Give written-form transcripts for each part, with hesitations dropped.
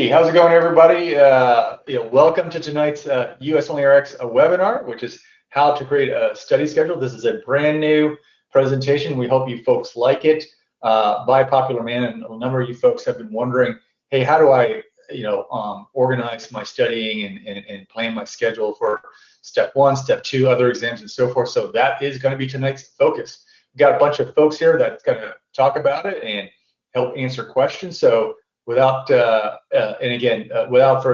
Hey, how's it going, everybody? Welcome to tonight's USMLE-Rx webinar, which is how to create a study schedule. This is a brand new presentation. We hope you folks like it. By popular demand, and a number of you folks have been wondering, hey, how do I, organize my studying and plan my schedule for step one, step two, other exams, and so forth. So that is going to be tonight's focus. We've got a bunch of folks here that's going to talk about it and help answer questions. So without further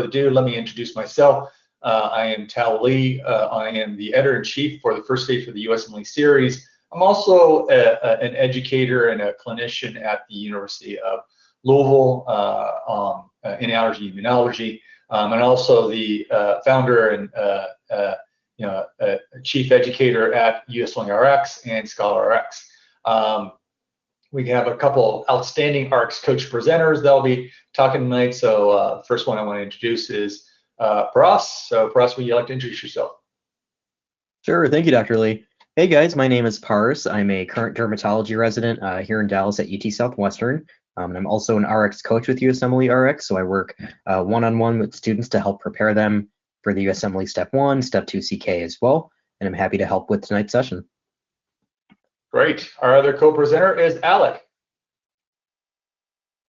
ado, let me introduce myself. I am Tal Lee. I am the editor-in-chief for the first stage for the USMLE series. I'm also an educator and a clinician at the University of Louisville in allergy immunology, and also the founder and chief educator at USMLE-Rx and Scholar-Rx. We have a couple outstanding Rx coach presenters that'll be talking tonight. So the first one I want to introduce is Paras. So Paras, would you like to introduce yourself? Sure, thank you, Dr. Lee. Hey guys, my name is Paras. I'm a current dermatology resident here in Dallas at UT Southwestern. And I'm also an Rx coach with USMLE-Rx, so I work one-on-one with students to help prepare them for the USMLE Step 1, Step 2 CK as well, and I'm happy to help with tonight's session. Great. Our other co-presenter is Alec.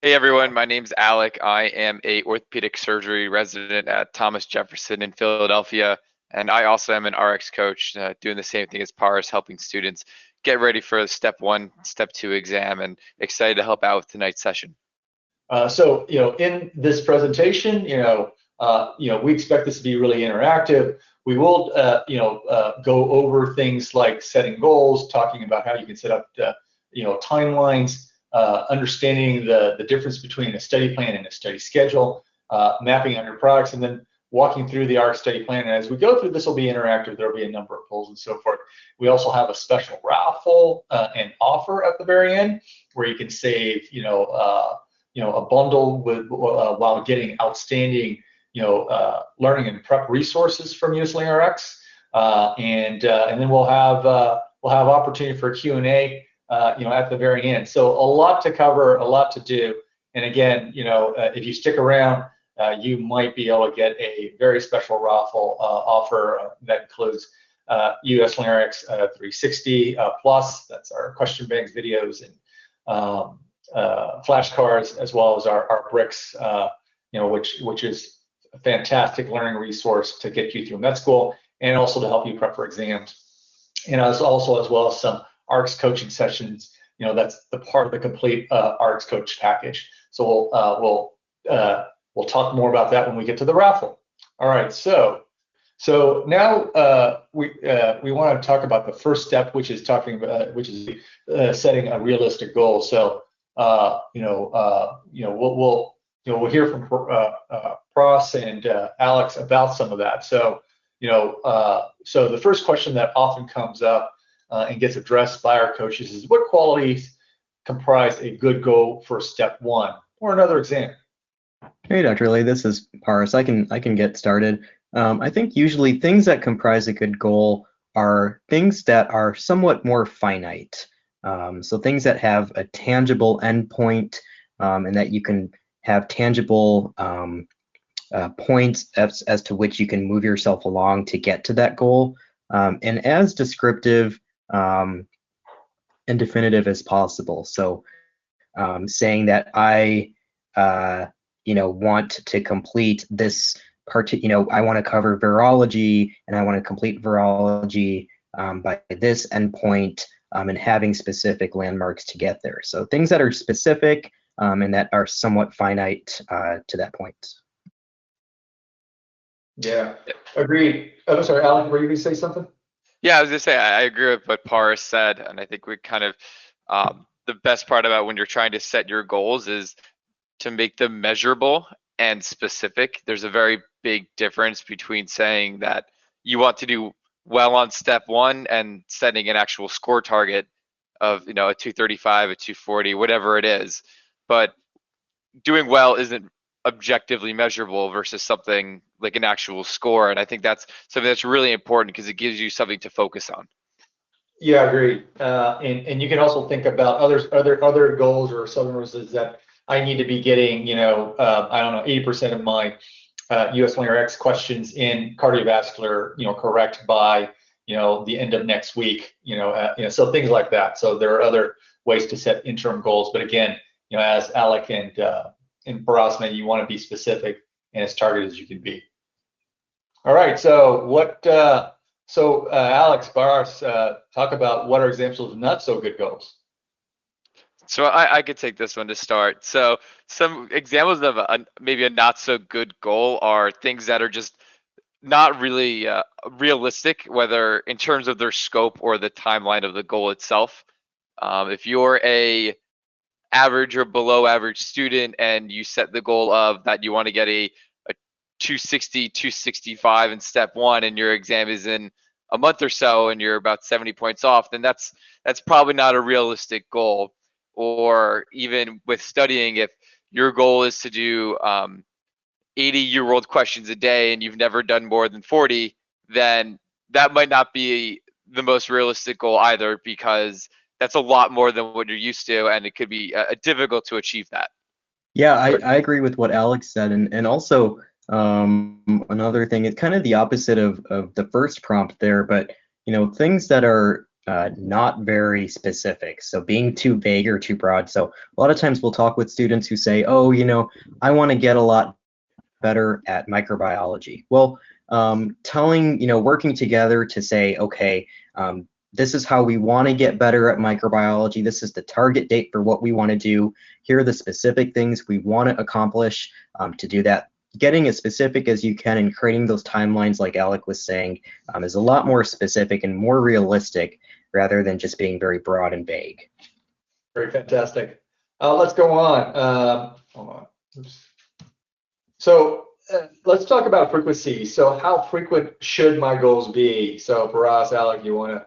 Hey everyone, my name's Alec. I am a orthopedic surgery resident at Thomas Jefferson in Philadelphia, and I also am an Rx coach doing the same thing as Paras, helping students get ready for the Step 1, Step 2 exam, and excited to help out with tonight's session. So in this presentation, we expect this to be really interactive. We will, go over things like setting goals, talking about how you can set up, timelines, understanding the difference between a study plan and a study schedule, mapping out your products, and then walking through the Rx study plan. And as we go through, this will be interactive. There will be a number of polls and so forth. We also have a special raffle and offer at the very end where you can save, a bundle with while getting outstanding learning and prep resources from USMLE-Rx, and then we'll have opportunity for Q&A, at the very end. So a lot to cover, a lot to do, and again, if you stick around, you might be able to get a very special raffle offer that includes USMLE-Rx 360 plus. That's our question banks, videos, and flashcards, as well as our bricks, which is a fantastic learning resource to get you through med school and also to help you prep for exams. And as well as some Rx coaching sessions. That's the part of the complete Rx coach package. So we'll talk more about that when we get to the raffle. All right. So now we want to talk about the first step, which is setting a realistic goal. So we'll hear from Pras and Alex about some of that. So so the first question that often comes up and gets addressed by our coaches is, what qualities comprise a good goal for step one or another exam? Hey, Dr. Lee, this is Paras. I can get started. I think usually things that comprise a good goal are things that are somewhat more finite. So things that have a tangible endpoint and that you can have tangible points as to which you can move yourself along to get to that goal, and as descriptive and definitive as possible. So saying that I want to complete this part, I want to cover virology and I want to complete virology by this endpoint, and having specific landmarks to get there. So things that are specific and that are somewhat finite to that point. Yeah, agreed. I'm sorry, Alan, were you going to say something? Yeah, I was going to say, I agree with what Paras said, and I think we kind of, the best part about when you're trying to set your goals is to make them measurable and specific. There's a very big difference between saying that you want to do well on step one and setting an actual score target of, a 235, a 240, whatever it is. But doing well isn't objectively measurable versus something like an actual score. And I think that's something that's really important because it gives you something to focus on. Yeah, agreed. And you can also think about other goals or sub-goals that I need to be getting, I don't know, 80% of my USMLE-Rx questions in cardiovascular, correct by, the end of next week, so things like that. So there are other ways to set interim goals, but again, as Alec and Baras, you want to be specific and as targeted as you can be. All right, so Alex, Baras, talk about what are examples of not so good goals. So I could take this one to start. So some examples of maybe a not so good goal are things that are just not really realistic, whether in terms of their scope or the timeline of the goal itself. If you're a average or below average student and you set the goal of that you want to get a 260, 265 in step one, and your exam is in a month or so and you're about 70 points off, then that's probably not a realistic goal. Or even with studying, if your goal is to do 80-year-old questions a day and you've never done more than 40, then that might not be the most realistic goal either, because that's a lot more than what you're used to, and it could be difficult to achieve that. Yeah, I agree with what Alex said, and also another thing, it's kind of the opposite of the first prompt there, but things that are not very specific. So being too vague or too broad. So a lot of times we'll talk with students who say, oh, I want to get a lot better at microbiology. Well, working together to say, okay, this is how we want to get better at microbiology. This is the target date for what we want to do. Here are the specific things we want to accomplish to do that. Getting as specific as you can and creating those timelines, like Alec was saying, is a lot more specific and more realistic rather than just being very broad and vague. Very fantastic. Let's go on. Hold on. Oops. So let's talk about frequency. So how frequent should my goals be? So Baras, Alec, you want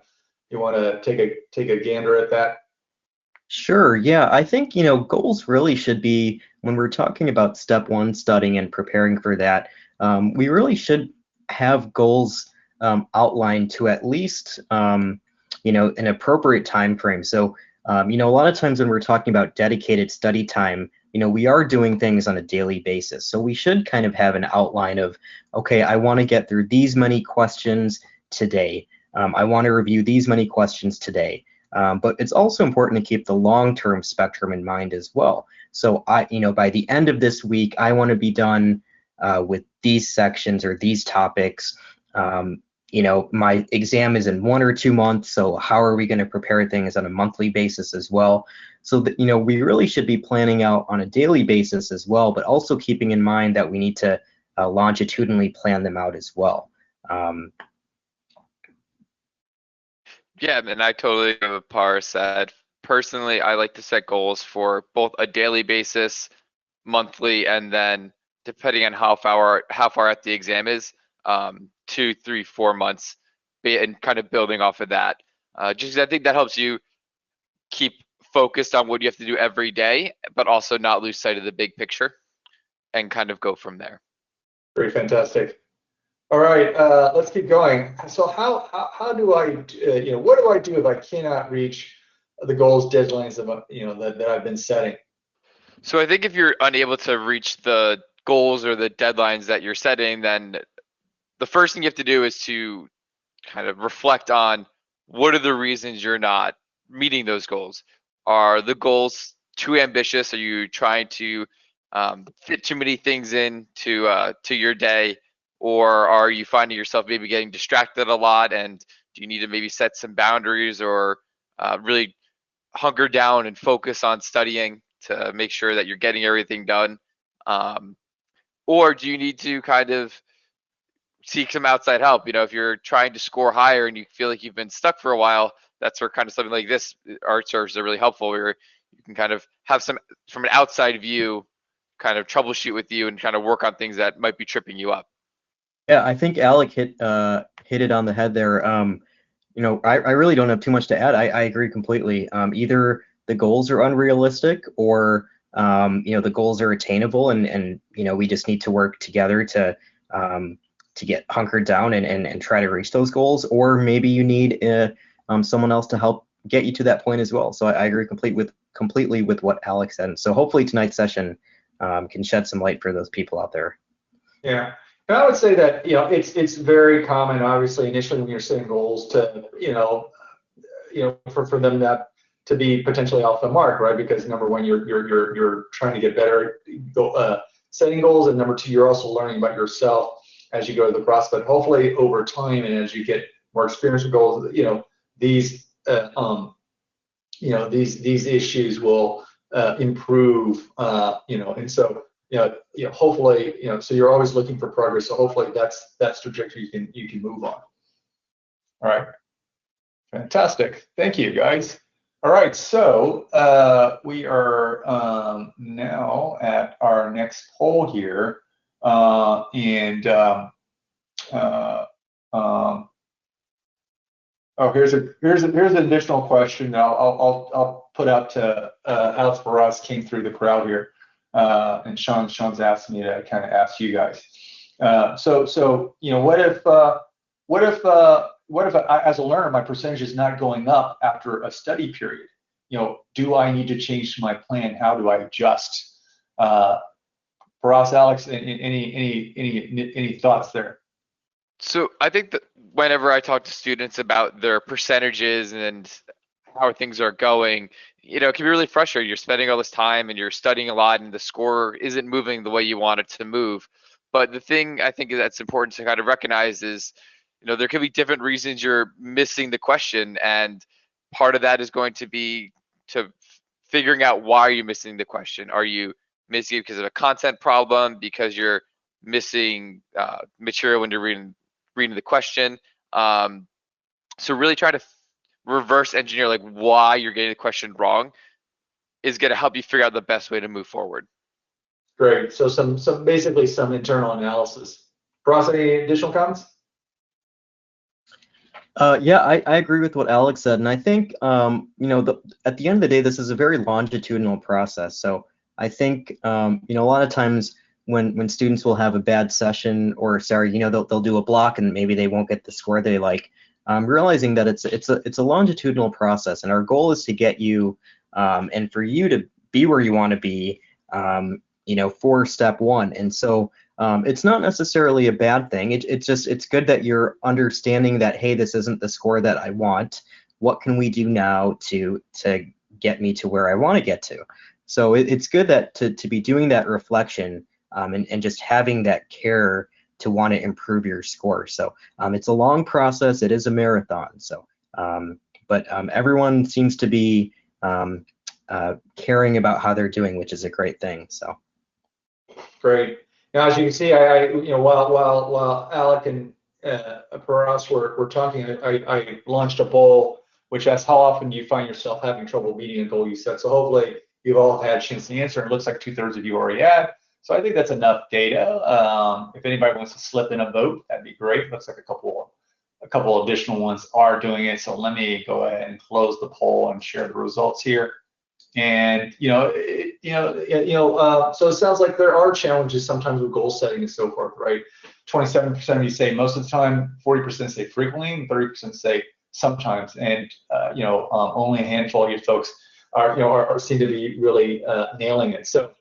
to take a gander at that? Sure. Yeah, I think goals really should be, when we're talking about step one studying and preparing for that, we really should have goals outlined to at least an appropriate time frame. So a lot of times when we're talking about dedicated study time, we are doing things on a daily basis. So we should kind of have an outline of, okay, I want to get through these many questions today. I want to review these many questions today. But it's also important to keep the long-term spectrum in mind as well. So by the end of this week, I want to be done with these sections or these topics. My exam is in 1 or 2 months, so how are we going to prepare things on a monthly basis as well? So that, we really should be planning out on a daily basis as well, but also keeping in mind that we need to longitudinally plan them out as well. Yeah, and I totally agree with what Par said. Personally, I like to set goals for both a daily basis, monthly, and then depending on how far out the exam is, 2, 3, 4 months, and kind of building off of that. Just 'cause I think that helps you keep focused on what you have to do every day, but also not lose sight of the big picture, and kind of go from there. Very fantastic. All right, let's keep going. So how do I, what do I do if I cannot reach the goals, deadlines that I've been setting? So I think if you're unable to reach the goals or the deadlines that you're setting, then the first thing you have to do is to kind of reflect on what are the reasons you're not meeting those goals. Are the goals too ambitious? Are you trying to fit too many things in to your day? Or are you finding yourself maybe getting distracted a lot, and do you need to maybe set some boundaries or really hunker down and focus on studying to make sure that you're getting everything done? Or do you need to kind of seek some outside help? If you're trying to score higher and you feel like you've been stuck for a while, that's where kind of something like this, art serves are really helpful, where you can kind of have some, from an outside view, kind of troubleshoot with you and kind of work on things that might be tripping you up. Yeah, I think Alec hit it on the head there. I really don't have too much to add. I agree completely. Either the goals are unrealistic, or the goals are attainable, and we just need to work together to get hunkered down and try to reach those goals. Or maybe you need someone else to help get you to that point as well. So I agree completely completely with what Alex said. So hopefully tonight's session can shed some light for those people out there. Yeah, and I would say that it's very common, obviously, initially when you're setting goals to for them that to be potentially off the mark, right? Because number one, you're trying to get better setting goals, and number two, you're also learning about yourself as you go through the process. But hopefully, over time, and as you get more experience with goals, these these issues will improve, and so hopefully, so you're always looking for progress. So hopefully, that's trajectory you can move on. All right. Fantastic. Thank you, guys. All right, so we are now at our next poll here, oh, here's an additional question that I'll put out to Alex Barras came through the crowd here, and Sean's asked me to kind of ask you guys. So what if as a learner my percentage is not going up after a study period? Do I need to change my plan? How do I adjust? Barras, Alex, any thoughts there? So I think that whenever I talk to students about their percentages and how things are going, it can be really frustrating. You're spending all this time and you're studying a lot and the score isn't moving the way you want it to move. But the thing I think that's important to kind of recognize is, there could be different reasons you're missing the question, and part of that is going to be to figuring out why you're missing the question. Are you missing it because of a content problem, because you're missing material when you're reading the question? So really try to reverse engineer like why you're getting the question wrong is going to help you figure out the best way to move forward. Great. So basically some internal analysis. Ross, any additional comments? Yeah, I agree with what Alex said, and I think at the end of the day, this is a very longitudinal process. So I think a lot of times when students will have a bad session, or they'll do a block and maybe they won't get the score they like. Realizing that it's a longitudinal process, and our goal is to get you and for you to be where you want to be, for step one. And so it's not necessarily a bad thing. It's good that you're understanding that, hey, this isn't the score that I want. What can we do now to get me to where I want to get to? So it's good that to be doing that reflection and just having that care to want to improve your score. So it's a long process. It is a marathon. So but everyone seems to be caring about how they're doing, which is a great thing. So great. Now, as you can see, while Alec and Paras were talking, I launched a poll which asks how often do you find yourself having trouble meeting a goal you set. So hopefully you've all had a chance to answer. It looks like 2/3 of you already had. So I think that's enough data. If anybody wants to slip in a vote, that'd be great. Looks like a couple additional ones are doing it. So let me go ahead and close the poll and share the results here. And so it sounds like there are challenges sometimes with goal setting and so forth, right? 27% of you say most of the time, 40% say frequently, and 30% say sometimes. And only a handful of you folks are seem to be really nailing it. So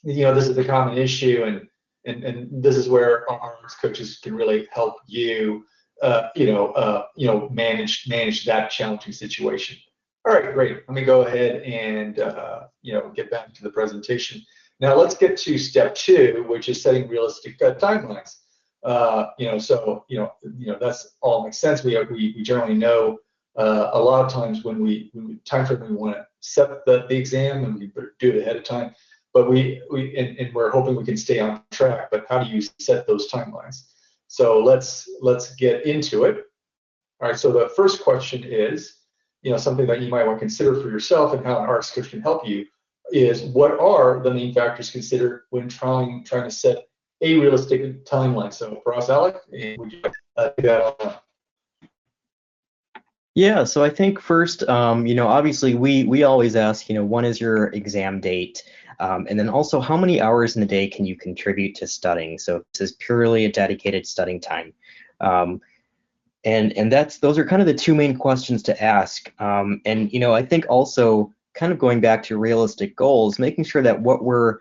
this is a common issue, and this is where our coaches can really help you manage that challenging situation. All right, great. Let me go ahead and get back to the presentation. Now let's get to step 2, which is setting realistic timelines. That's all makes sense. We generally know a lot of times when we time frame we want to set the exam, and we do it ahead of time. But we're hoping we can stay on track. But how do you set those timelines? So let's get into it. All right. So the first question is, something that you might want to consider for yourself, and how an Rx coach can help you is, what are the main factors considered when trying to set a realistic timeline? So for us, Alec, would you do that? Yeah, so I think first, obviously we always ask, when is your exam date? And then also, how many hours in a day can you contribute to studying? So this is purely a dedicated studying time. And those are kind of the two main questions to ask. I think also kind of going back to realistic goals, making sure that what we're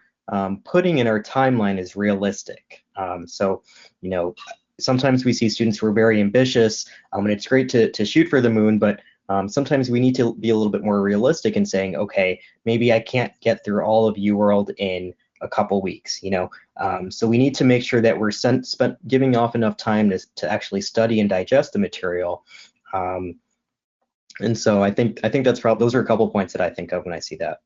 putting in our timeline is realistic. So, you know, sometimes we see students who are very ambitious, and it's great to shoot for the moon, but sometimes we need to be a little bit more realistic in saying, okay, maybe I can't get through all of UWorld in a couple weeks, you know. So we need to make sure that we're giving off enough time to actually study and digest the material. And so I think that's probably, those are a couple points that I think of when I see that.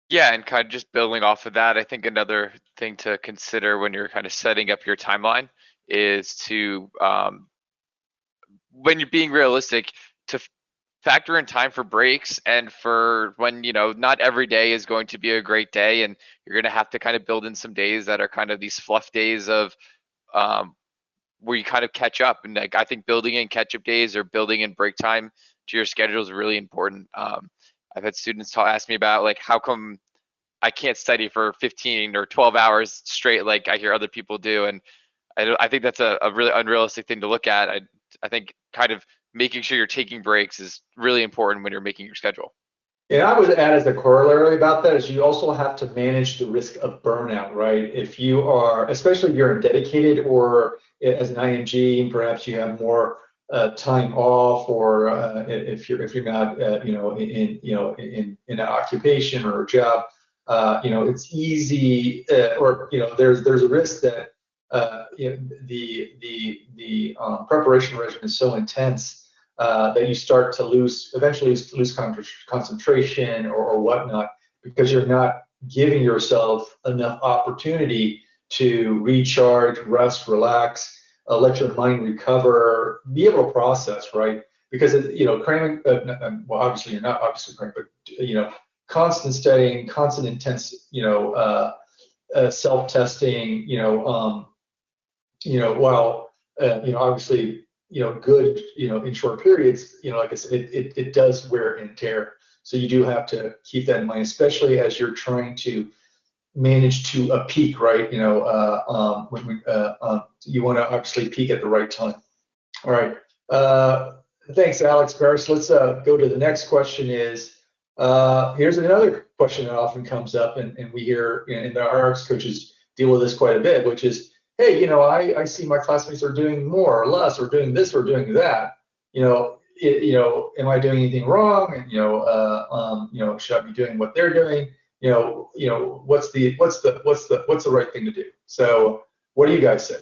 Yeah, and kind of just building off of that, I think another thing to consider when you're kind of setting up your timeline is to, when you're being realistic, to factor in time for breaks and for when, you know, not every day is going to be a great day, and you're going to have to kind of build in some days that are kind of these fluff days of where you kind of catch up. And like, I think building in catch-up days or building in break time to your schedule is really important. I've had students ask me about, like, how come I can't study for 15 or 12 hours straight like I hear other people do, and I think that's a really unrealistic thing to look at. I think kind of making sure you're taking breaks is really important when you're making your schedule. And I would add as a corollary about that is you also have to manage the risk of burnout, right? If you are, especially if you're dedicated or as an IMG, perhaps you have more time off, or if you're not, in an occupation or a job, it's easy, or there's a risk that the preparation regimen is so intense that you start to eventually lose concentration or whatnot, because you're not giving yourself enough opportunity to recharge, rest, relax, let your mind recover, be able to process, right? Because cramming, well, obviously you're not obviously cramming, but constant studying, constant intense, self-testing, while obviously good, in short periods, like I said, it does wear and tear. So you do have to keep that in mind, especially as you're trying to manage to a peak, right? When you want to obviously peak at the right time. All right. Thanks, Alex Paris. Let's go to the next question. Here's another question that often comes up, and we hear, and the RX coaches deal with this quite a bit, which is, hey, I see my classmates are doing more or less, or doing this or doing that. Am I doing anything wrong? And should I be doing what they're doing? What's the right thing to do? So, what do you guys say?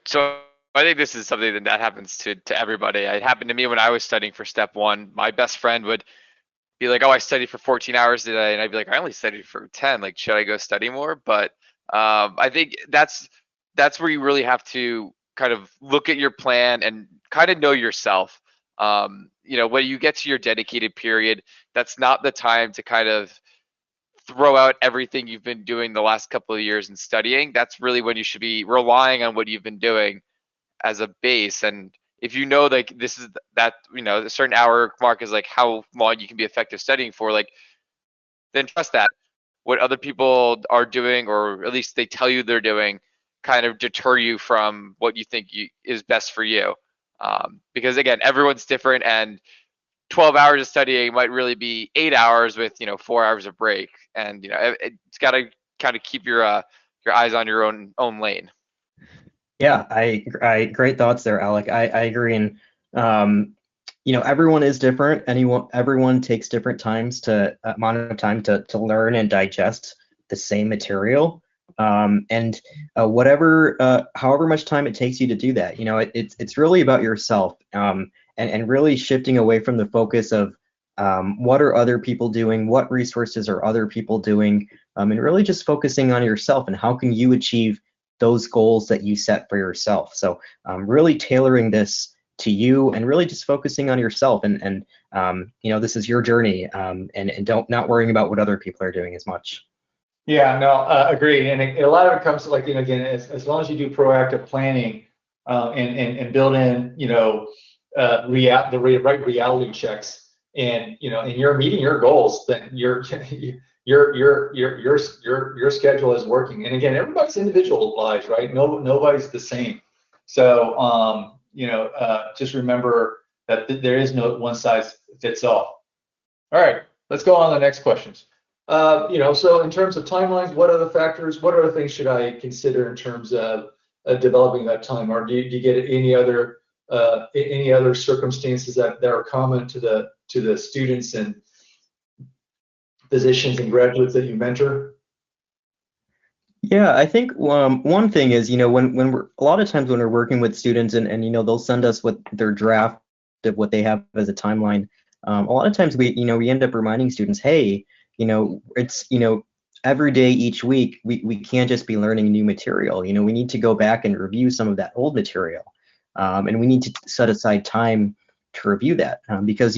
So I think this is something that happens to everybody. It happened to me when I was studying for step one. My best friend would be like, "Oh, I studied for 14 hours today," and I'd be like, "I only studied for 10. Like, should I go study more?" But I think that's where you really have to kind of look at your plan and kind of know yourself. When you get to your dedicated period, that's not the time to kind of throw out everything you've been doing the last couple of years in studying. That's really when you should be relying on what you've been doing as a base. And if you know, like, this is that, a certain hour mark is like how long you can be effective studying for, like, then trust that what other people are doing, or at least they tell you they're doing, kind of deter you from what you think is best for you. Because again, everyone's different, and 12 hours of studying might really be 8 hours with 4 hours of break, and it's got to kind of keep your eyes on your own lane. Yeah, I great thoughts there, Alec. I agree, and everyone is different. Everyone takes different amount of time to learn and digest the same material. And however much time it takes you to do that, it's really about yourself, and really shifting away from the focus of what are other people doing, what resources are other people doing, and really just focusing on yourself and how can you achieve those goals that you set for yourself. So really tailoring this to you and really just focusing on yourself, and this is your journey, and not worrying about what other people are doing as much. Yeah, no, agreed. And a lot of it comes to, like, again, as long as you do proactive planning, and build in, the right reality checks, and and you're meeting your goals, then your schedule is working. And again, everybody's individual lives, right? Nobody's the same. So just remember that there is no one size fits all. All right. let's go on to the next questions. So in terms of timelines, what other factors, what other things should I consider in terms of developing that time? Or do you get any other circumstances that are common to the students and physicians and graduates that you mentor? Yeah, I think one thing is, when we're a lot of times when we're working with students and they'll send us what their draft of what they have as a timeline. A lot of times we end up reminding students, hey, it's every day each week we can't just be learning new material. We need to go back and review some of that old material, and we need to set aside time to review that because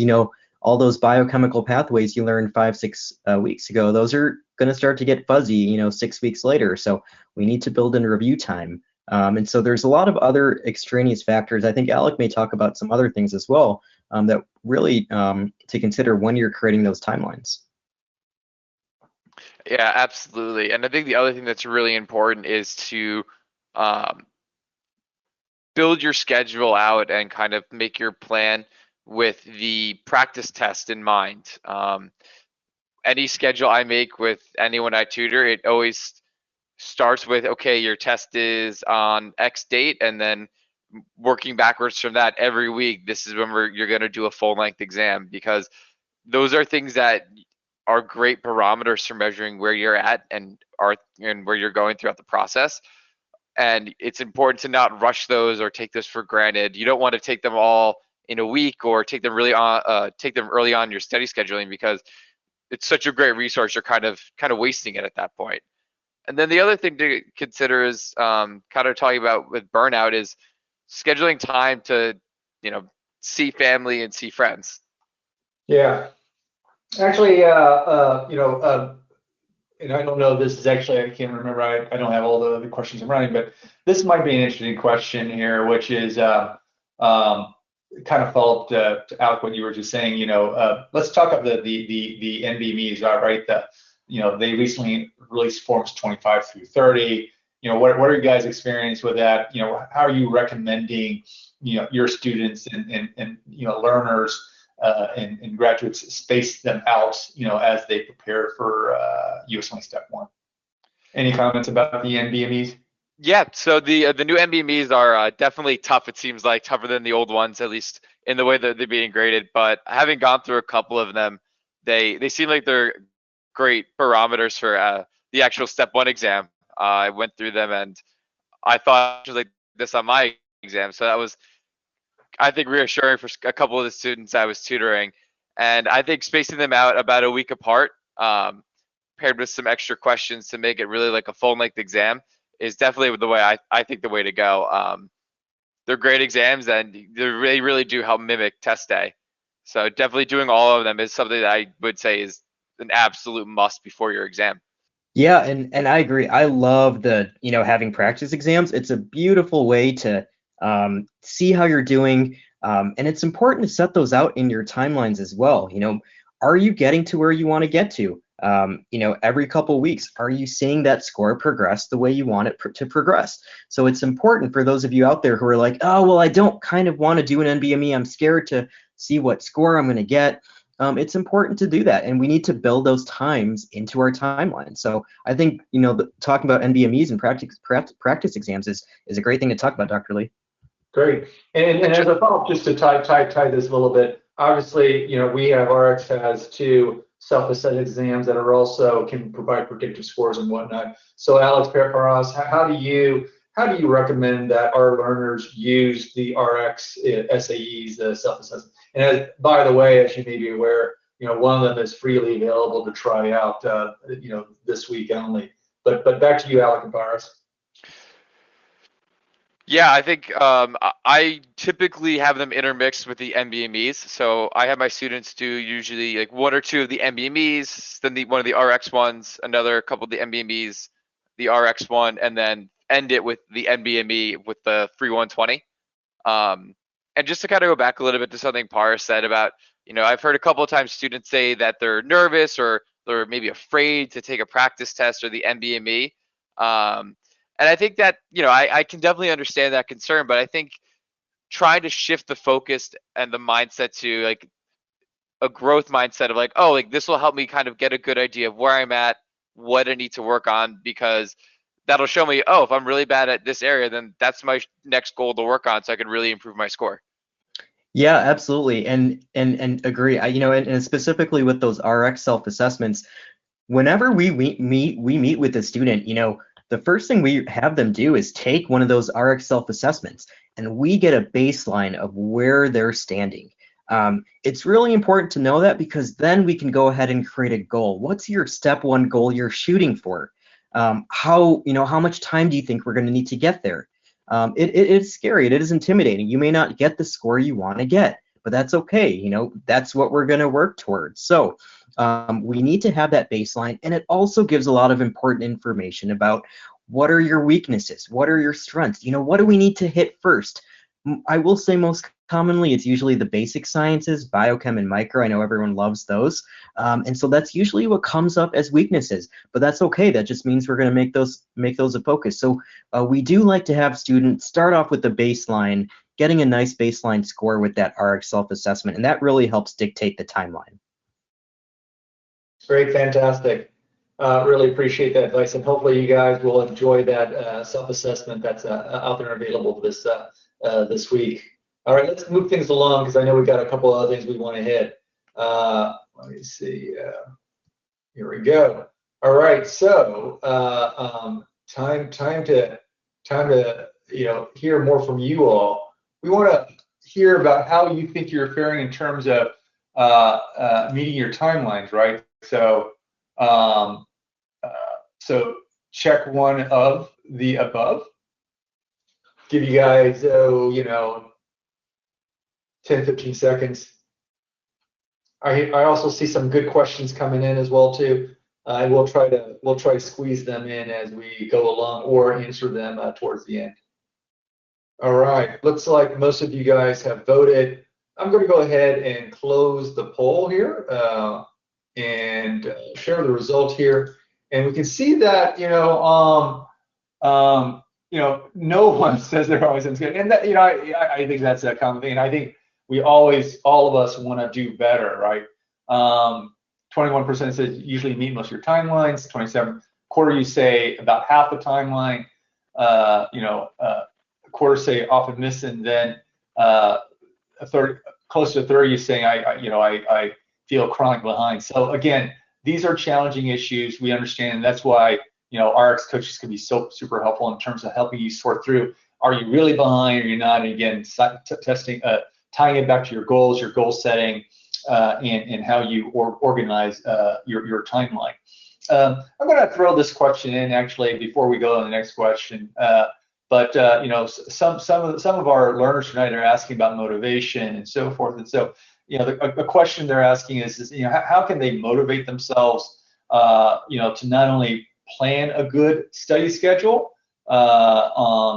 all those biochemical pathways you learned 5-6 weeks ago, those are going to start to get fuzzy 6 weeks later. So we need to build in review time. And so there's a lot of other extraneous factors. I think Alec may talk about some other things as well that really to consider when you're creating those timelines. Yeah, absolutely. And I think the other thing that's really important is to build your schedule out and kind of make your plan with the practice test in mind. Any schedule I make with anyone I tutor, it always starts with, okay, your test is on X date, and then working backwards from that every week. This is when you're going to do a full length exam, because those are things that are great barometers for measuring where you're at and where you're going throughout the process. And it's important to not rush those or take this for granted. You don't want to take them all in a week or take them early on in your study scheduling, because it's such a great resource. You're kind of wasting it at that point. And then the other thing to consider is kind of talking about with burnout is scheduling time to see family and see friends. Yeah, actually, and I don't know, this is actually, I can't remember, I don't have all the questions in running, but this might be an interesting question here, which is kind of follow up to Alec, what you were just saying. Let's talk about the NBMEs, right? They recently released forms 25 through 30. What are you guys' experience with that? How are you recommending your students and learners and graduates space them out, as they prepare for USMLE Step 1? Any comments about the NBMEs? Yeah, so the new NBMEs are definitely tough. It seems like tougher than the old ones, at least in the way that they're being graded. But having gone through a couple of them, they seem like they're great barometers for the actual Step 1 exam. I went through them and I thought it was like this on my exam, so that was, I think, reassuring for a couple of the students I was tutoring. And I think spacing them out about a week apart, paired with some extra questions to make it really like a full length exam, is definitely the way I think the way to go. They're great exams and they really do help mimic test day. So definitely doing all of them is something that I would say is an absolute must before your exam. Yeah, and I agree. I love the having practice exams. It's a beautiful way to see how you're doing, and it's important to set those out in your timelines as well. Are you getting to where you want to get to? Every couple weeks, are you seeing that score progress the way you want it to progress? So it's important for those of you out there who are like, oh, well, I don't kind of want to do an NBME. I'm scared to see what score I'm going to get. It's important to do that, and we need to build those times into our timeline. So I think talking about NBMEs and practice exams is a great thing to talk about, Dr. Lee. Great. And as a follow-up, just to tie this a little bit, obviously, we have RX has 2 self-assessed exams that are also can provide predictive scores and whatnot. So Alex Paras, how do you recommend that our learners use the RX SAEs, the self-assessment? And by the way, as you may be aware, one of them is freely available to try out, this week only. But back to you, Alec and Paras. Yeah, I think I typically have them intermixed with the NBMEs. So I have my students do usually like 1 or 2 of the NBMEs, then one of the RX ones, another couple of the NBMEs, the RX one, and then end it with the NBME with the free 120. And just to kind of go back a little bit to something Paras said about, I've heard a couple of times students say that they're nervous or they're maybe afraid to take a practice test or the NBME. And I think that, I can definitely understand that concern, but I think trying to shift the focus and the mindset to like a growth mindset of like, oh, like this will help me kind of get a good idea of where I'm at, what I need to work on, because that'll show me, oh, if I'm really bad at this area, then that's my next goal to work on so I can really improve my score. Yeah, absolutely, and agree. And specifically with those RX self-assessments, whenever we meet with a student, the first thing we have them do is take one of those RX self-assessments, and we get a baseline of where they're standing. It's really important to know that, because then we can go ahead and create a goal. What's your step one goal you're shooting for? How much time do you think we're going to need to get there? It's scary. It is intimidating. You may not get the score you want to get, but that's okay. That's what we're going to work towards. So we need to have that baseline, and it also gives a lot of important information about what are your weaknesses, what are your strengths, what do we need to hit first. I will say most commonly it's usually the basic sciences, biochem and micro. I know everyone loves those, and so that's usually what comes up as weaknesses, but that's okay. That just means we're going to make those a focus. So we do like to have students start off with the baseline, getting a nice baseline score with that RX self-assessment, and that really helps dictate the timeline. Great, fantastic. Really appreciate that advice, and hopefully you guys will enjoy that self-assessment that's out there and available this week. All right, let's move things along, because I know we've got a couple of other things we want to hit. Let me see. Here we go. All right, so time to hear more from you all. We want to hear about how you think you're faring in terms of meeting your timelines, right? So so check one of the above. Give you guys 10, 15 seconds. I also see some good questions coming in as well too. And we'll try to squeeze them in as we go along, or answer them towards the end. All right, looks like most of you guys have voted. I'm going to go ahead and close the poll here and share the result here. And we can see that no one says they're always good, and that I think that's a common thing. And I think all of us want to do better, right? 21% says usually meet most of your timelines. 27 quarter you say about half the timeline. A quarter say often miss, and then a third, close to 30, you saying I feel chronic behind. So again, these are challenging issues. We understand, and that's why RX coaches can be so super helpful in terms of helping you sort through: are you really behind, or you're not? And again, testing, tying it back to your goals, your goal setting, and how you organize your timeline. I'm going to throw this question in actually before we go to the next question. But some of our learners tonight are asking about motivation and so forth. And so the question they're asking is how can they motivate themselves to not only plan a good study schedule,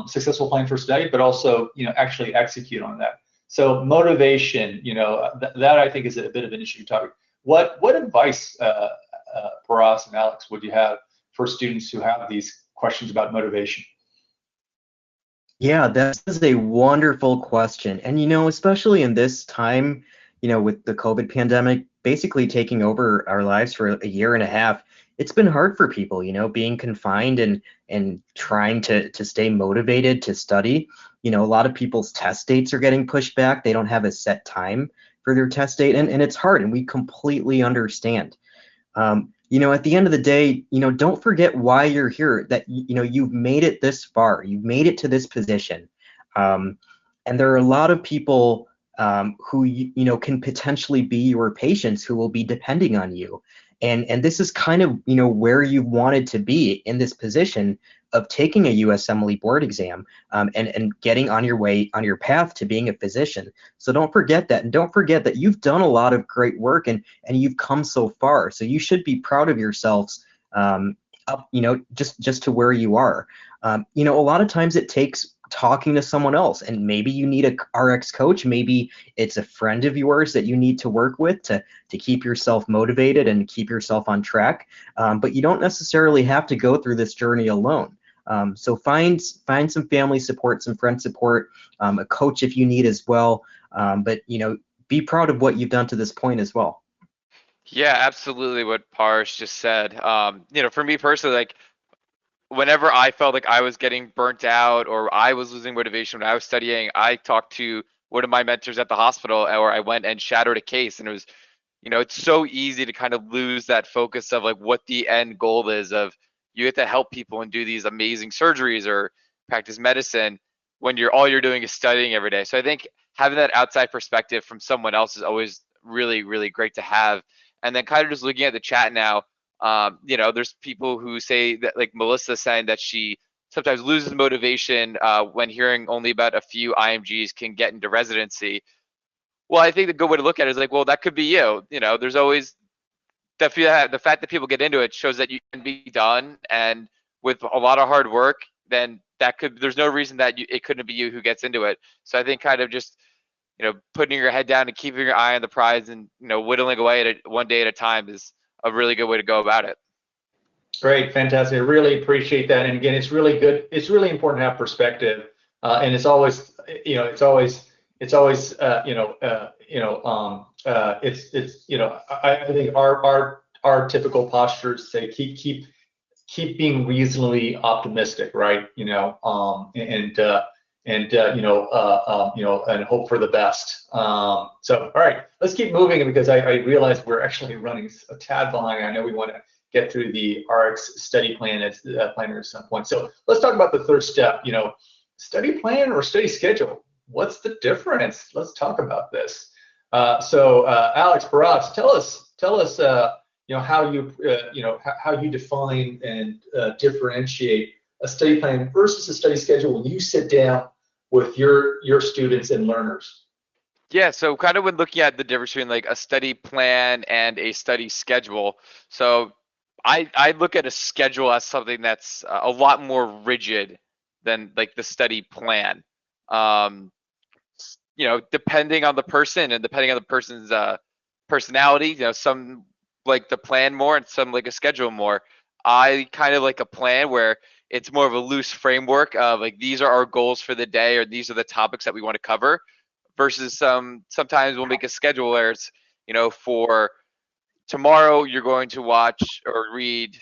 successful plan for study, but also actually execute on that. So motivation, that I think is a bit of an issue topic. What advice, Paras and Alex, would you have for students who have these questions about motivation? Yeah, that is a wonderful question. And, especially in this time, with the COVID pandemic basically taking over our lives for a year and a half, it's been hard for people, being confined and trying to stay motivated to study. A lot of people's test dates are getting pushed back. They don't have a set time for their test date, and it's hard, and we completely understand. At the end of the day, don't forget why you're here, that, you've made it this far, you've made it to this position. And there are a lot of people who, can potentially be your patients who will be depending on you. And this is kind of, where you wanted to be in this position of taking a USMLE board exam and getting on your path to being a physician. So don't forget that. And don't forget that you've done a lot of great work and you've come so far. So you should be proud of yourselves up, just to where you are. A lot of times it takes talking to someone else, and maybe you need a RX coach, maybe it's a friend of yours that you need to work with to keep yourself motivated and keep yourself on track, but you don't necessarily have to go through this journey alone. So find some family support, some friend support, a coach if you need as well, but be proud of what you've done to this point as well. Yeah, absolutely what Parsh just said. For me personally, like whenever I felt like I was getting burnt out or I was losing motivation when I was studying, I talked to one of my mentors at the hospital, or I went and shadowed a case, and it was, it's so easy to kind of lose that focus of like what the end goal is of you have to help people and do these amazing surgeries or practice medicine when all you're doing is studying every day. So I think having that outside perspective from someone else is always really, really great to have. And then kind of just looking at the chat now, there's people who say that, like Melissa saying that she sometimes loses motivation when hearing only about a few IMGs can get into residency. Well, I think the good way to look at it is like, well, that could be you. There's always the fact that people get into it shows that you can be done, and with a lot of hard work, then there's no reason that it couldn't be you who gets into it. So I think kind of just putting your head down and keeping your eye on the prize and whittling away at it one day at a time is a really good way to go about it. Great, fantastic. I really appreciate that. And again, it's really good. It's really important to have perspective, and it's always, it's always, I think our typical postures say keep being reasonably optimistic, right? And hope for the best. So, all right, let's keep moving because I realize we're actually running a tad behind. I know we want to get through the RX study plan at some point. So let's talk about the third step. Study plan or study schedule. What's the difference? Let's talk about this. So Alex, perhaps tell us how you define and differentiate a study plan versus a study schedule when you sit down with your students and learners. Yeah, so kind of when looking at the difference between like a study plan and a study schedule, so I look at a schedule as something that's a lot more rigid than like the study plan. Depending on the person and depending on the person's personality, some like the plan more and some like a schedule more. I kind of like a plan where it's more of a loose framework of like these are our goals for the day or these are the topics that we want to cover versus sometimes we'll make a schedule where it's for tomorrow you're going to watch or read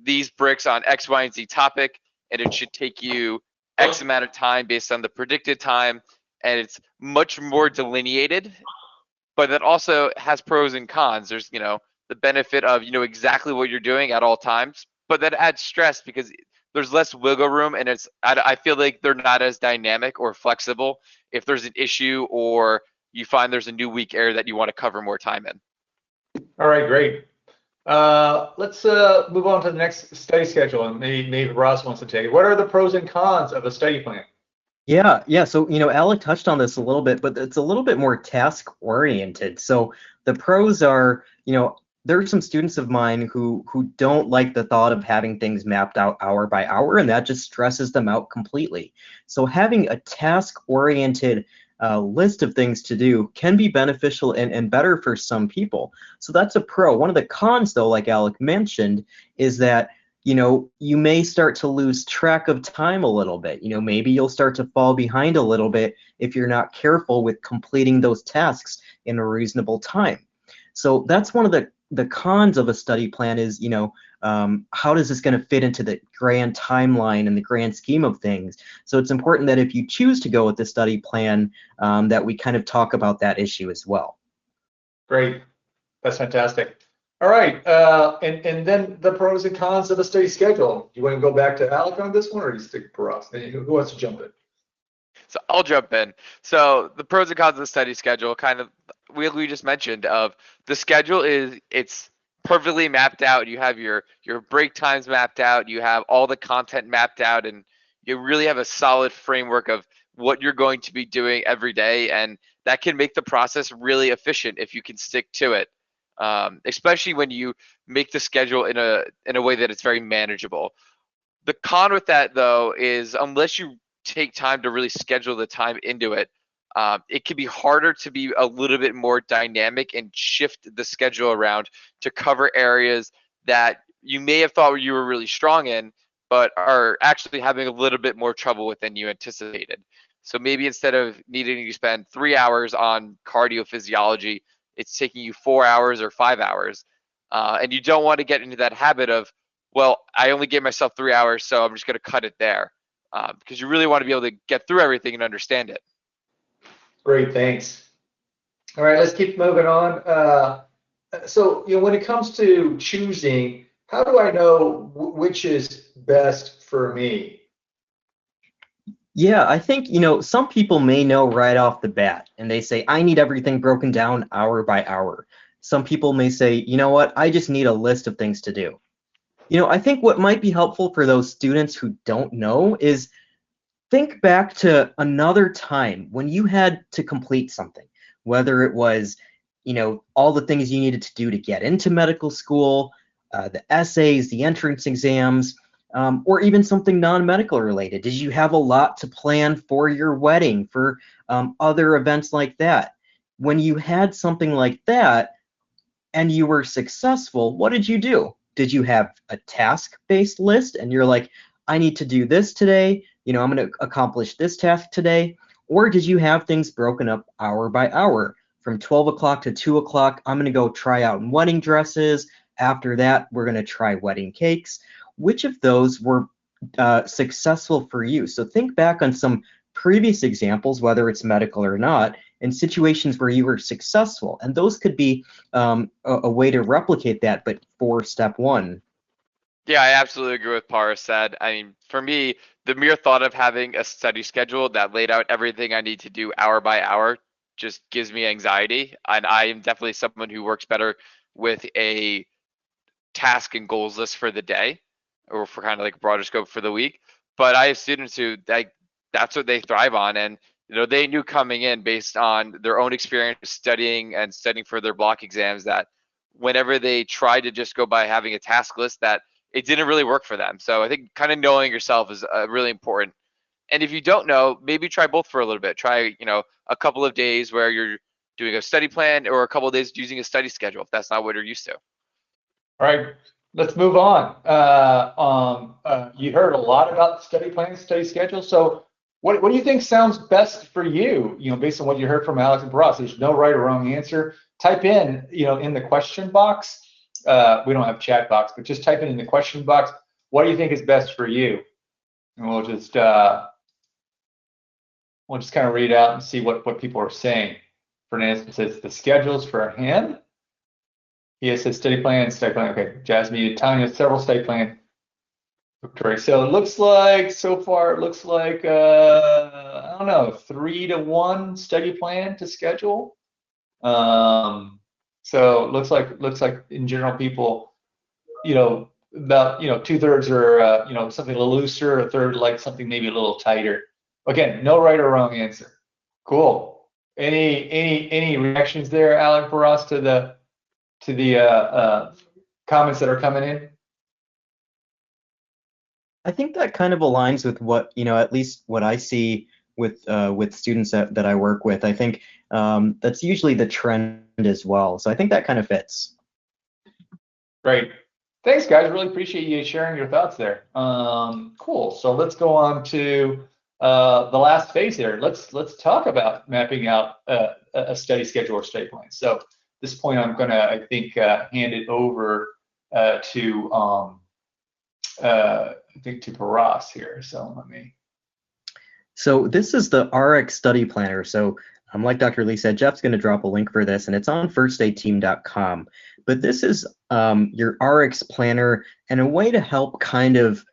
these bricks on X, Y, and Z topic, and it should take you X amount of time based on the predicted time, and it's much more delineated, but that also has pros and cons. There's, the benefit of exactly what you're doing at all times, but that adds stress because there's less wiggle room, and I feel like they're not as dynamic or flexible if there's an issue or you find there's a new weak area that you want to cover more time in. All right, great. Let's move on to the next study schedule, and maybe Ross wants to take it. What are the pros and cons of a study plan? Yeah. So, Alec touched on this a little bit, but it's a little bit more task oriented. So the pros are, there are some students of mine who don't like the thought of having things mapped out hour by hour, and that just stresses them out completely. So having a task oriented list of things to do can be beneficial and better for some people. So that's a pro. One of the cons, though, like Alec mentioned, is that you may start to lose track of time a little bit. Maybe you'll start to fall behind a little bit if you're not careful with completing those tasks in a reasonable time. So that's one of the cons of a study plan is, how does this going to fit into the grand timeline and the grand scheme of things? So it's important that if you choose to go with the study plan, that we kind of talk about that issue as well. Great. That's fantastic. All right, and then the pros and cons of a study schedule. You want to go back to Alec on this one, or do you stick to Ross? Who wants to jump in? So I'll jump in. So the pros and cons of the study schedule, kind of we just mentioned of the schedule it's perfectly mapped out. You have your break times mapped out. You have all the content mapped out, and you really have a solid framework of what you're going to be doing every day, and that can make the process really efficient if you can stick to it. Especially when you make the schedule in a way that it's very manageable. The con with that though is unless you take time to really schedule the time into it, it can be harder to be a little bit more dynamic and shift the schedule around to cover areas that you may have thought you were really strong in, but are actually having a little bit more trouble with than you anticipated. So maybe instead of needing to spend 3 hours on cardio physiology, it's taking you 4 hours or 5 hours. And you don't want to get into that habit of, well, I only gave myself 3 hours, so I'm just going to cut it there. Because you really want to be able to get through everything and understand it. Great, thanks. All right, let's keep moving on. So, when it comes to choosing, how do I know which is best for me? Yeah, I think, some people may know right off the bat and they say, I need everything broken down hour by hour. Some people may say, you know what, I just need a list of things to do. I think what might be helpful for those students who don't know is think back to another time when you had to complete something, whether it was, all the things you needed to do to get into medical school, the essays, the entrance exams, or even something non-medical related. Did you have a lot to plan for your wedding, for other events like that? When you had something like that and you were successful, what did you do? Did you have a task-based list and you're like, I need to do this today, I'm going to accomplish this task today? Or did you have things broken up hour by hour? From 12 o'clock to 2 o'clock, I'm going to go try out wedding dresses. After that, we're going to try wedding cakes. Which of those were successful for you? So think back on some previous examples, whether it's medical or not, in situations where you were successful. And those could be a way to replicate that, but for step one. Yeah, I absolutely agree with Paris said. I mean, for me, the mere thought of having a study schedule that laid out everything I need to do hour by hour just gives me anxiety. And I am definitely someone who works better with a task and goals list for the day or for kind of like a broader scope for the week. But I have students who that's what they thrive on. And they knew coming in based on their own experience studying and studying for their block exams that whenever they tried to just go by having a task list that it didn't really work for them. So I think kind of knowing yourself is really important. And if you don't know, maybe try both for a little bit. Try, a couple of days where you're doing a study plan or a couple of days using a study schedule if that's not what you're used to. All right, let's move on. You heard a lot about study plans, study schedules. So what do you think sounds best for you, based on what you heard from Alex and Baras? There's no right or wrong answer. Type in, in the question box. We don't have chat box, but just type in the question box. What do you think is best for you? And we'll just kind of read out and see what people are saying. Fernandez says the schedules for him. He says study plan. Okay, Jasmine, Tanya, several study plan. Victoria. So it looks like so far I don't know, 3-to-1 study plan to schedule. So it looks like in general people, about 2/3 are something a little looser, a third like something maybe a little tighter. Again, no right or wrong answer. Cool. Any reactions there, Alec Barras, to the comments that are coming in? I think that kind of aligns with what, at least what I see with students that I work with. I think that's usually the trend as well. So I think that kind of fits. Great. Thanks, guys. Really appreciate you sharing your thoughts there. Cool. So let's go on to the last phase here. Let's talk about mapping out a study schedule or study plan. So at this point, I'm going to, I think, hand it over to Paras here. So let me. So this is the RX study planner. So like Dr. Lee said, Jeff's going to drop a link for this, and it's on firstaidteam.com. But this is your RX planner and a way to help kind of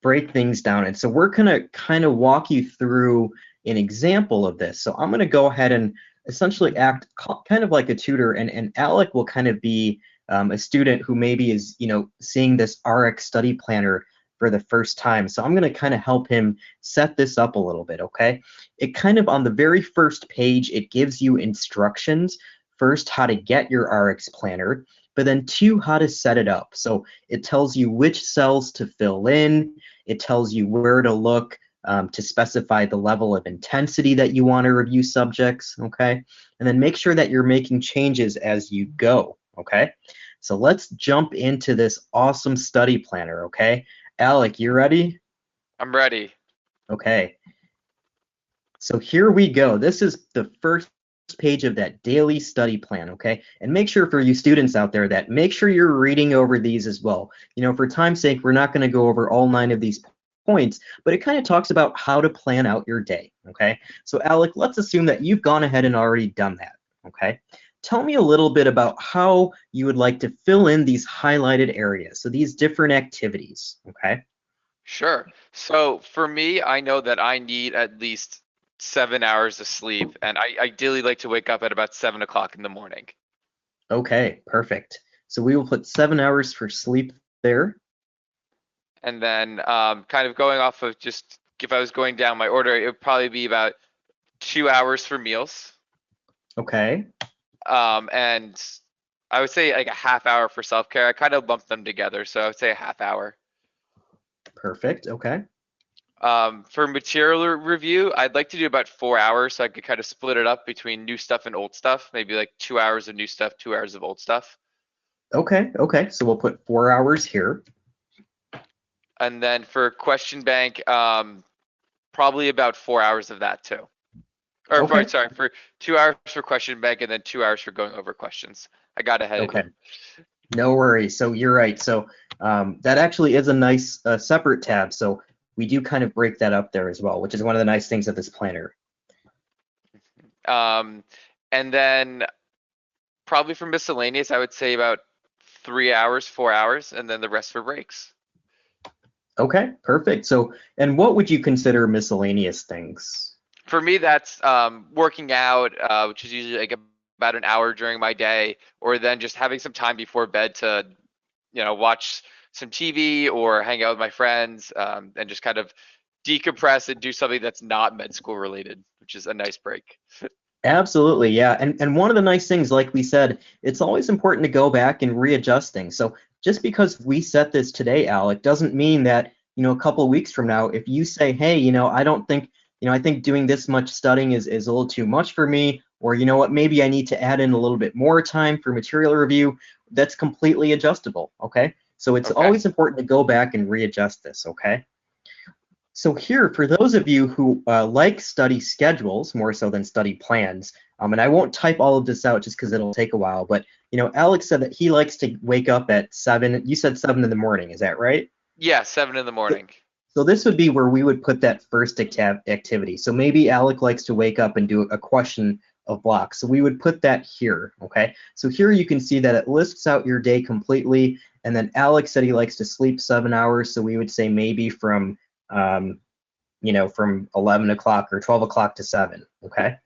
break things down. And so we're going to kind of walk you through an example of this. So I'm going to go ahead and essentially act kind of like a tutor, and Alec will kind of be a student who maybe is, seeing this RX study planner for the first time. So I'm going to kind of help him set this up a little bit, okay? It kind of on the very first page, it gives you instructions. First, how to get your RX planner, but then 2, how to set it up. So it tells you which cells to fill in. It tells you where to look to specify the level of intensity that you want to review subjects, okay? And then make sure that you're making changes as you go, okay? So let's jump into this awesome study planner, okay? Alec, you ready? I'm ready. Okay. So here we go. This is the first page of that daily study plan, okay? And make sure for you students out there that make sure you're reading over these as well. You know, for time's sake, we're not going to go over all 9 of these points, but it kind of talks about how to plan out your day, okay? So Alec, let's assume that you've gone ahead and already done that, okay? Tell me a little bit about how you would like to fill in these highlighted areas, so these different activities, okay? Sure. So for me, I know that I need at least 7 hours of sleep, and I ideally like to wake up at about 7 o'clock in the morning. Okay, perfect. So we will put 7 hours for sleep there. And then kind of going off of just if I was going down my order, it would probably be about 2 hours for meals. Okay. And I would say like a half hour for self-care. I kind of lump them together, so I would say a half hour. Perfect. Okay. For material review, I'd like to do about 4 hours so I could kind of split it up between new stuff and old stuff. Maybe like 2 hours of new stuff, 2 hours of old stuff. Okay. Okay. So we'll put 4 hours here. And then for question bank, probably about 4 hours of that too. Or Okay. sorry, for 2 hours for question bank and then 2 hours for going over questions. I got ahead of Okay. you. No worries. So you're right. So that actually is a nice separate tab. So we do kind of break that up there as well, which is one of the nice things of this planner. And then probably for miscellaneous, I would say about 3 hours, 4 hours, and then the rest for breaks. Okay, perfect. So, and what would you consider miscellaneous things? For me, that's working out, which is usually like about an hour during my day, or then just having some time before bed to, watch some TV or hang out with my friends, and just kind of decompress and do something that's not med school related, which is a nice break. Absolutely, yeah. And one of the nice things, like we said, it's always important to go back and readjust things. So just because we set this today, Alec, doesn't mean that, a couple of weeks from now, if you say, hey, I don't think, I think doing this much studying is a little too much for me, or you know what, maybe I need to add in a little bit more time for material review, that's completely adjustable, okay? So it's Okay. always important to go back and readjust this, okay? So here, for those of you who like study schedules more so than study plans, and I won't type all of this out just because it'll take a while, but Alex said that he likes to wake up at 7. You said 7 in the morning, is that right? Yeah, 7 in the morning. So this would be where we would put that first activity. So maybe Alec likes to wake up and do a question of blocks. So we would put that here, okay? So here you can see that it lists out your day completely, and then Alex said he likes to sleep 7 hours, so we would say maybe from 11 o'clock or 12 o'clock to 7, okay?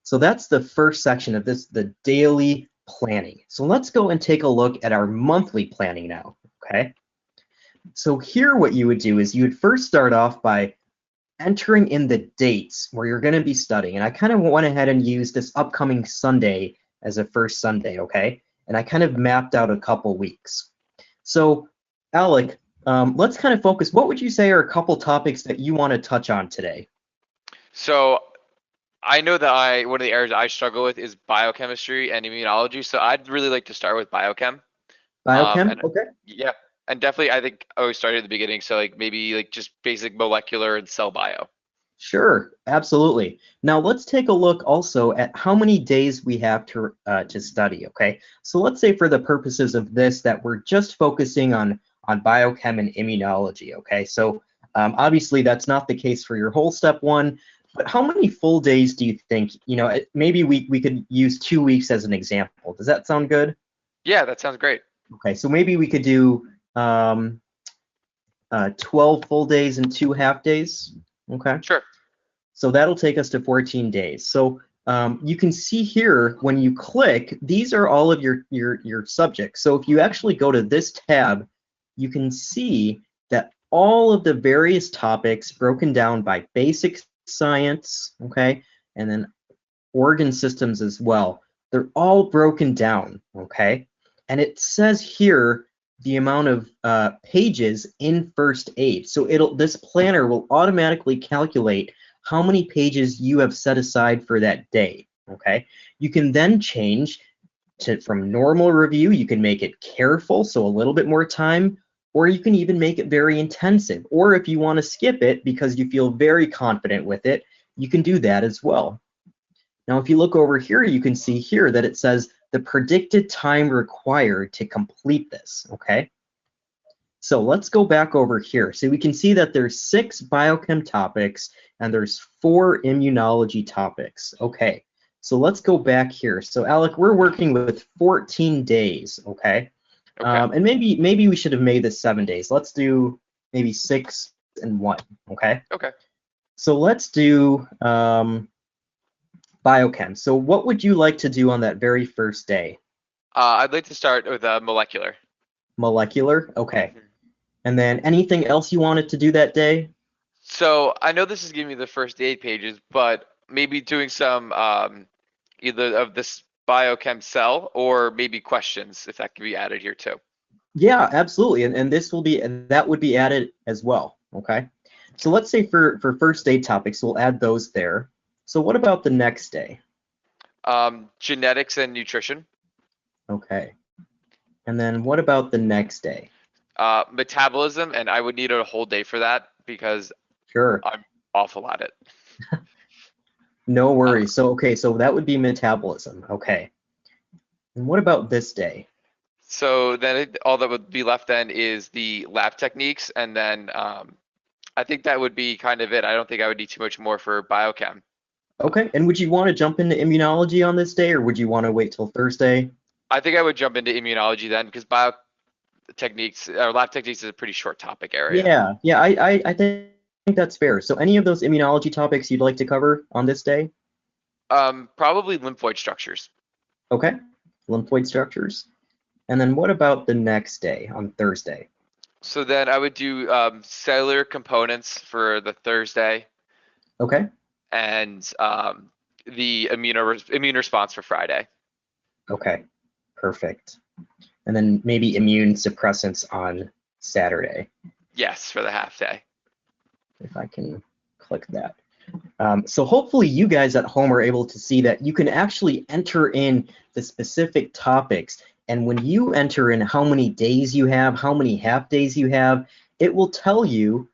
So that's the first section of this, the daily planning. So let's go and take a look at our monthly planning now, okay? So here what you would do is you would first start off by entering in the dates where you're gonna be studying. And I kind of went ahead and used this upcoming Sunday as a first Sunday, okay? And I kind of mapped out a couple weeks. So Alec, let's kind of focus. What would you say are a couple topics that you want to touch on today? So I know that one of the areas I struggle with is biochemistry and immunology. So I'd really like to start with biochem. Biochem, okay. Yeah, and definitely I think I always started at the beginning. So like maybe like just basic molecular and cell bio. Sure, absolutely. Now let's take a look also at how many days we have to study, okay? So let's say for the purposes of this that we're just focusing on biochem and immunology, okay? So obviously that's not the case for your whole step 1, but how many full days do you think, maybe we could use 2 weeks as an example. Does that sound good? Yeah, that sounds great. Okay, so maybe we could do 12 full days and 2 half days, okay? Sure. So that'll take us to 14 days. So you can see here when you click, these are all of your subjects. So if you actually go to this tab, you can see that all of the various topics broken down by basic science, okay, and then organ systems as well. They're all broken down, okay? And it says here the amount of pages in first aid. So this planner will automatically calculate how many pages you have set aside for that day, okay? You can then change from normal review, you can make it careful, so a little bit more time, or you can even make it very intensive. Or if you want to skip it because you feel very confident with it, you can do that as well. Now, if you look over here, you can see here that it says the predicted time required to complete this, okay? So let's go back over here. So we can see that there's 6 biochem topics and there's 4 immunology topics. Okay, so let's go back here. So Alec, we're working with 14 days, okay? And maybe we should have made this 7 days. Let's do maybe 6 and 1, okay? Okay. So let's do biochem. So what would you like to do on that very first day? I'd like to start with molecular. Molecular, okay. And then anything else you wanted to do that day? So I know this is giving me the first 8 pages, but maybe doing some either of this biochem cell or maybe questions, if that can be added here too. Yeah, absolutely. And this will be, and that would be added as well, okay? So let's say for first day topics, we'll add those there. So what about the next day? Genetics and nutrition. Okay. And then what about the next day? Metabolism, and I would need a whole day for that because Sure. I'm awful at it. No worries. So, okay, so that would be metabolism. Okay. And what about this day? So then all that would be left then is the lab techniques, and then I think that would be kind of it. I don't think I would need too much more for biochem. Okay, and would you want to jump into immunology on this day, or would you want to wait till Thursday? I think I would jump into immunology then, because biotechniques or lab techniques is a pretty short topic area. Yeah, I think that's fair. So any of those immunology topics you'd like to cover on this day? Probably lymphoid structures. Okay, lymphoid structures. And then what about the next day on Thursday? So then I would do cellular components for the Thursday. Okay. And the immune response for Friday. Okay, perfect. And then maybe immune suppressants on Saturday. Yes, for the half day. If I can click that. So hopefully you guys at home are able to see that you can actually enter in the specific topics. And when you enter in how many days you have, how many half days you have, it will tell you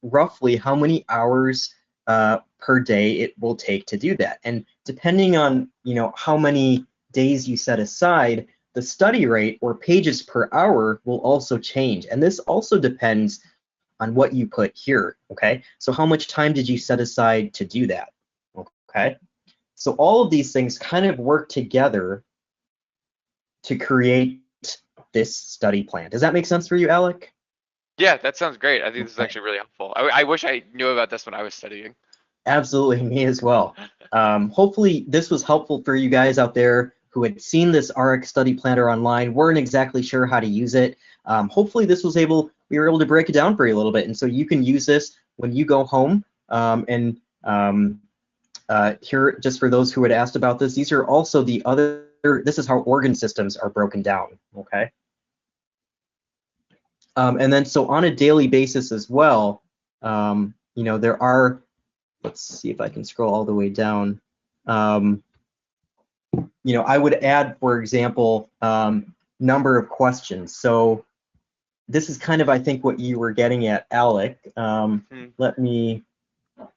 roughly how many hours per day it will take to do that. And depending on how many days you set aside, the study rate or pages per hour will also change. And this also depends on what you put here, okay? So how much time did you set aside to do that, okay? So all of these things kind of work together to create this study plan. Does that make sense for you, Alec? Yeah, that sounds great. I think this is actually really helpful. I wish I knew about this when I was studying. Absolutely, me as well. Hopefully this was helpful for you guys out there who had seen this RX study planner online, weren't exactly sure how to use it. Hopefully this was we were able to break it down for you a little bit, and so you can use this when you go home. Here, just for those who had asked about this, these are also this is how organ systems are broken down, okay? And then so on a daily basis as well, there are, let's see if I can scroll all the way down. I would add, for example, number of questions. So this is kind of, I think, what you were getting at, Alec. Let me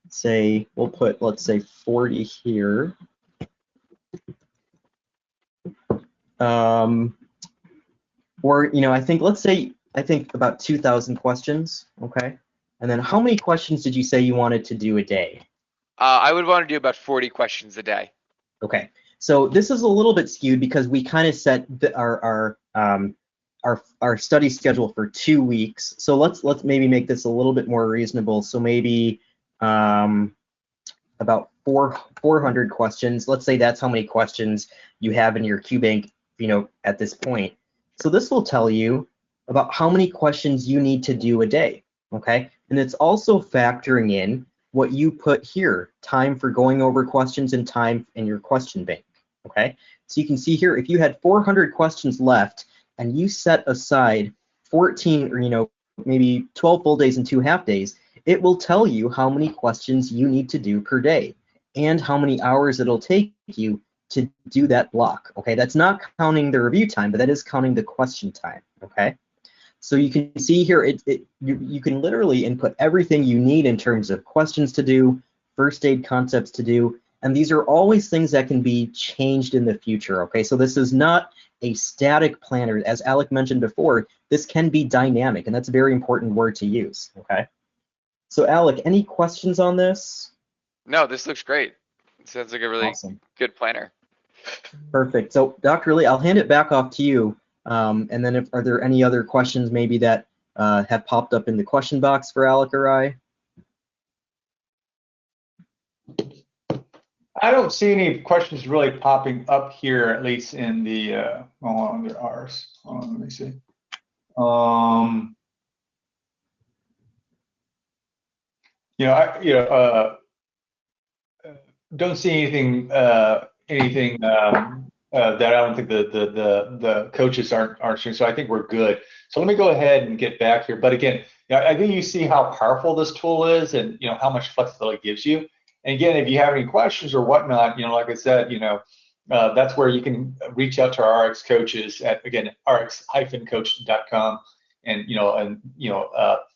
say, we'll put, let's say 40 here. Or, I think about 2,000 questions, okay? And then how many questions did you say you wanted to do a day? I would want to do about 40 questions a day. Okay, so this is a little bit skewed because we kind of set our study schedule for 2 weeks. So let's maybe make this a little bit more reasonable. So maybe about 400 questions. Let's say that's how many questions you have in your QBank, at this point. So this will tell you about how many questions you need to do a day, okay? And it's also factoring in what you put here, time for going over questions and time in your question bank, okay? So you can see here, if you had 400 questions left and you set aside 14 or maybe 12 full days and 2 half days, it will tell you how many questions you need to do per day and how many hours it'll take you to do that block, okay? That's not counting the review time, but that is counting the question time, okay? So you can see here, you can literally input everything you need in terms of questions to do, first aid concepts to do, and these are always things that can be changed in the future, okay? So this is not a static planner. As Alec mentioned before, this can be dynamic, and that's a very important word to use, okay? So Alec, any questions on this? No, this looks great. It sounds like a really Awesome. good planner. Perfect. So Dr. Lee, I'll hand it back off to you. And then are there any other questions maybe that have popped up in the question box for Alec or I? I don't see any questions really popping up here, at least in the, hold on, there are. Hold on, let me see. Don't see anything that I don't think the coaches aren't sharing. So I think we're good. So let me go ahead and get back here. But again, I think you see how powerful this tool is, and how much flexibility it gives you. And again, if you have any questions or whatnot, like I said, that's where you can reach out to our RX coaches at, again, rx-coach.com, and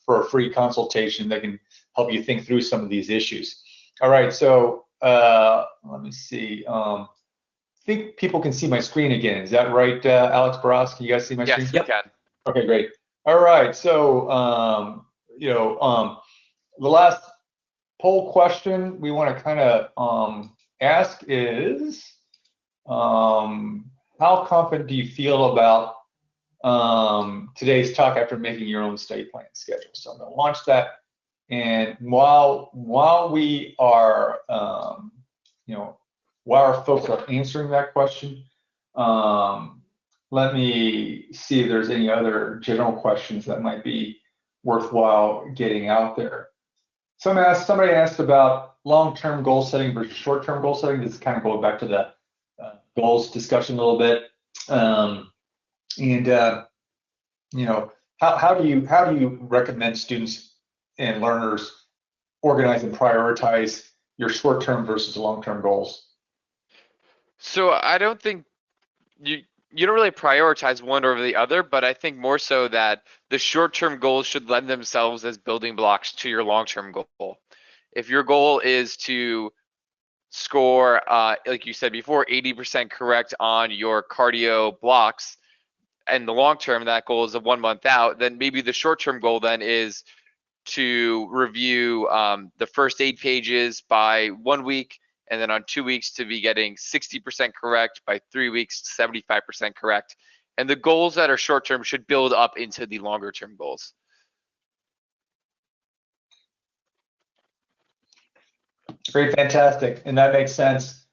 for a free consultation, they can help you think through some of these issues. All right, so let me see. I think people can see my screen again. Is that right, Alex Barras? Can you guys see my screen? Yes, we can. Okay, great. All right, so the last poll question we want to kind of ask is, how confident do you feel about today's talk after making your own study plan schedule? So I'm going to launch that, and while we are, while our folks are answering that question, let me see if there's any other general questions that might be worthwhile getting out there. Somebody asked about long-term goal setting versus short-term goal setting. This is kind of going back to the goals discussion a little bit. How do you recommend students and learners organize and prioritize your short-term versus long-term goals? So I don't think you don't really prioritize one over the other, but I think more so that the short-term goals should lend themselves as building blocks to your long-term goal. If your goal is to score, like you said before, 80% correct on your cardio blocks, and the long term, that goal is a 1 month out, then maybe the short-term goal then is to review the first 8 pages by 1 week, and then on 2 weeks to be getting 60% correct, by 3 weeks 75% correct. And the goals that are short term should build up into the longer term goals. Great, fantastic, and that makes sense.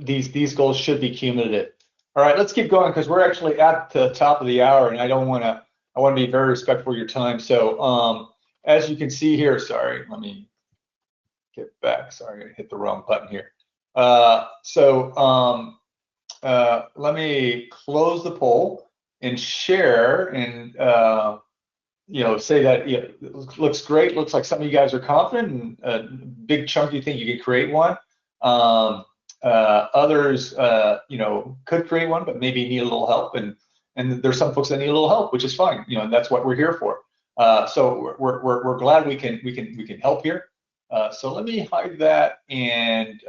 These goals should be cumulative. All right, let's keep going because we're actually at the top of the hour, and I want to be very respectful of your time. So as you can see here, sorry, let me get back. Sorry, I hit the wrong button here. Let me close the poll and share, and say that it looks great. Looks like some of you guys are confident, and a big chunk you think you could create one. Others, could create one, but maybe need a little help, and there's some folks that need a little help, which is fine. And that's what we're here for. So we're glad we can help here. So let me hide that and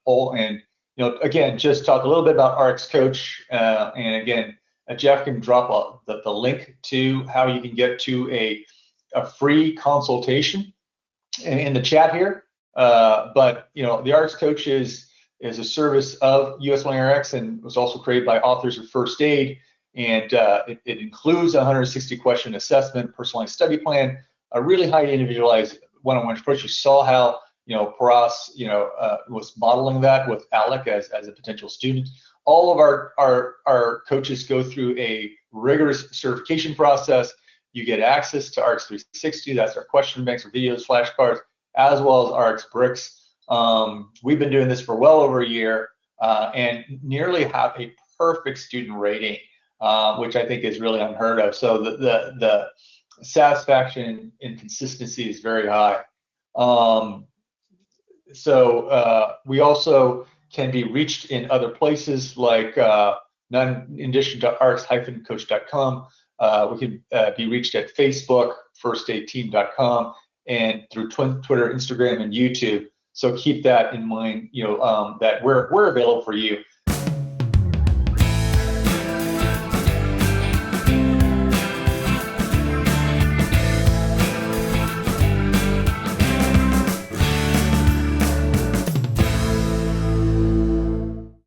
poll, and again, just talk a little bit about RX Coach, and again, Jeff can drop the link to how you can get to a free consultation in the chat here. But the RX Coach is a service of USMLE-Rx and was also created by authors of First Aid, and it includes a 160 question assessment, personalized study plan, a really high individualized one-on-one approach. You saw how Paras was modeling that with Alec as a potential student. All of our coaches go through a rigorous certification process. You get access to RX 360, that's our question banks, our videos, flashcards, as well as RX Bricks. We've been doing this for well over a year, and nearly have a perfect student rating, which I think is really unheard of. So the satisfaction and consistency is very high. We also can be reached in other places, like in addition to rx-coach.com, we can be reached at Facebook, firstaidteam.com, and through Twitter, Instagram, and YouTube. So keep that in mind, that we're available for you.